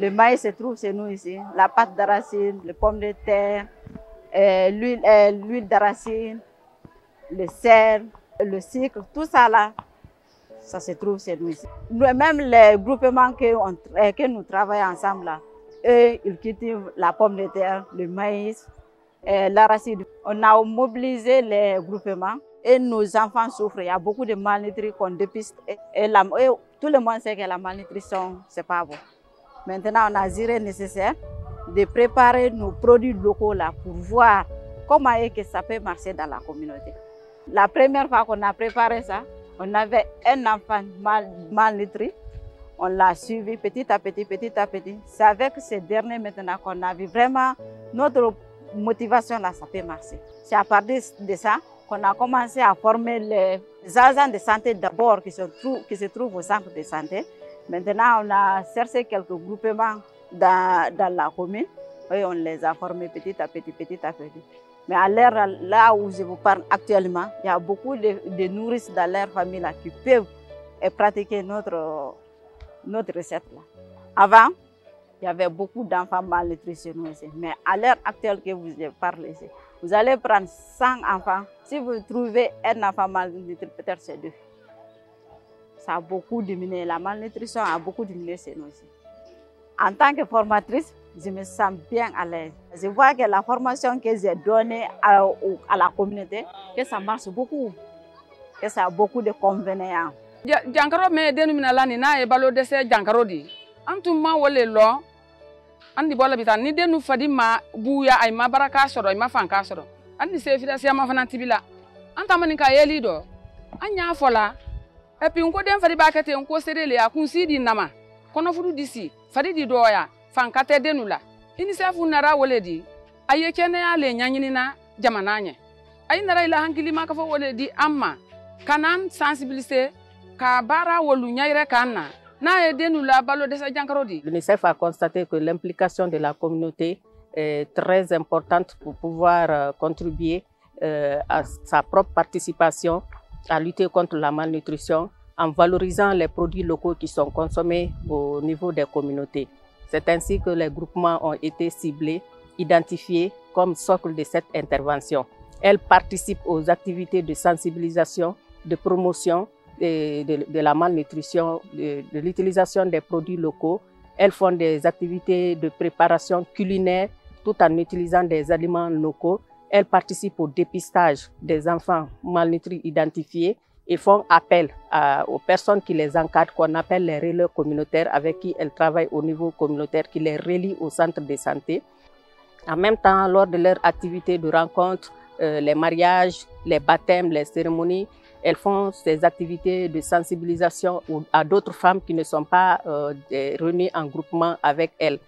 Le maïs se trouve chez nous ici, la pâte d'arachide, les pommes de terre, l'huile d'arachide, le sel, le sucre, tout ça là, ça se trouve chez nous ici. Même les groupements que nous travaillons ensemble là, eux, ils cultivent la pomme de terre, le maïs, l'arachide. On a mobilisé les groupements et nos enfants souffrent. Il y a beaucoup de malnutris qu'on dépiste. Et tout le monde sait que la malnutrition, c'est pas bon. Maintenant, on a juré nécessaire de préparer nos produits locaux là pour voir comment que ça peut marcher dans la communauté. La première fois qu'on a préparé ça, on avait un enfant malnutri. On l'a suivi petit à petit, petit à petit. C'est avec ces derniers maintenant qu'on a vu vraiment notre motivation là, ça peut marcher. C'est à partir de ça qu'on a commencé à former les agents de santé d'abord qui se trouvent au centre de santé. Maintenant, on a cherché quelques groupements dans la commune et on les a formés petit à petit, petit à petit. Mais à l'heure là où je vous parle actuellement, il y a beaucoup de nourrices dans leur famille là, qui peuvent pratiquer notre recette là. Avant, il y avait beaucoup d'enfants malnutris chez nous ici. Mais à l'heure actuelle que vous parlez ici, vous allez prendre 100 enfants. Si vous trouvez un enfant malnutri, peut-être c'est 2. Ça a beaucoup diminué. La malnutrition a beaucoup diminué chez nous ici. En tant que formatrice, je me sens bien à l'aise. Je vois que la formation que j'ai donnée à la communauté, que ça marche beaucoup, que ça a beaucoup de convénients. Jankaro me denumina lani na e balo dese jankaro di. Antuma wole lo andi bola bitan ni denu fadi ma buya ay ma baraka soro ay ma fanka soro. Andi se fida se ma fana tibila. Anta mani ka yeli do. Anya fola. E pi nko den fadi bakete nko serele ya kunsi di nama. Kono fudu disi fadi di doya fanka te denula. Ini se fu nara wole di. Aye kene ya le nyanyini na jamananye. Ay nara ila hankili ma ka fo wole di amma. Kanan sensibiliser L'UNICEF a constaté que l'implication de la communauté est très importante pour pouvoir contribuer à sa propre participation à lutter contre la malnutrition en valorisant les produits locaux qui sont consommés au niveau des communautés. C'est ainsi que les groupements ont été ciblés, identifiés comme socle de cette intervention. Elles participent aux activités de sensibilisation, de promotion de la malnutrition, de l'utilisation des produits locaux. Elles font des activités de préparation culinaire tout en utilisant des aliments locaux. Elles participent au dépistage des enfants malnutris identifiés et font appel aux personnes qui les encadrent, qu'on appelle les relais communautaires, avec qui elles travaillent au niveau communautaire, qui les relient au centre de santé. En même temps, lors de leurs activités de rencontre, les mariages, les baptêmes, les cérémonies, elles font ces activités de sensibilisation à d'autres femmes qui ne sont pas réunies en groupement avec elles.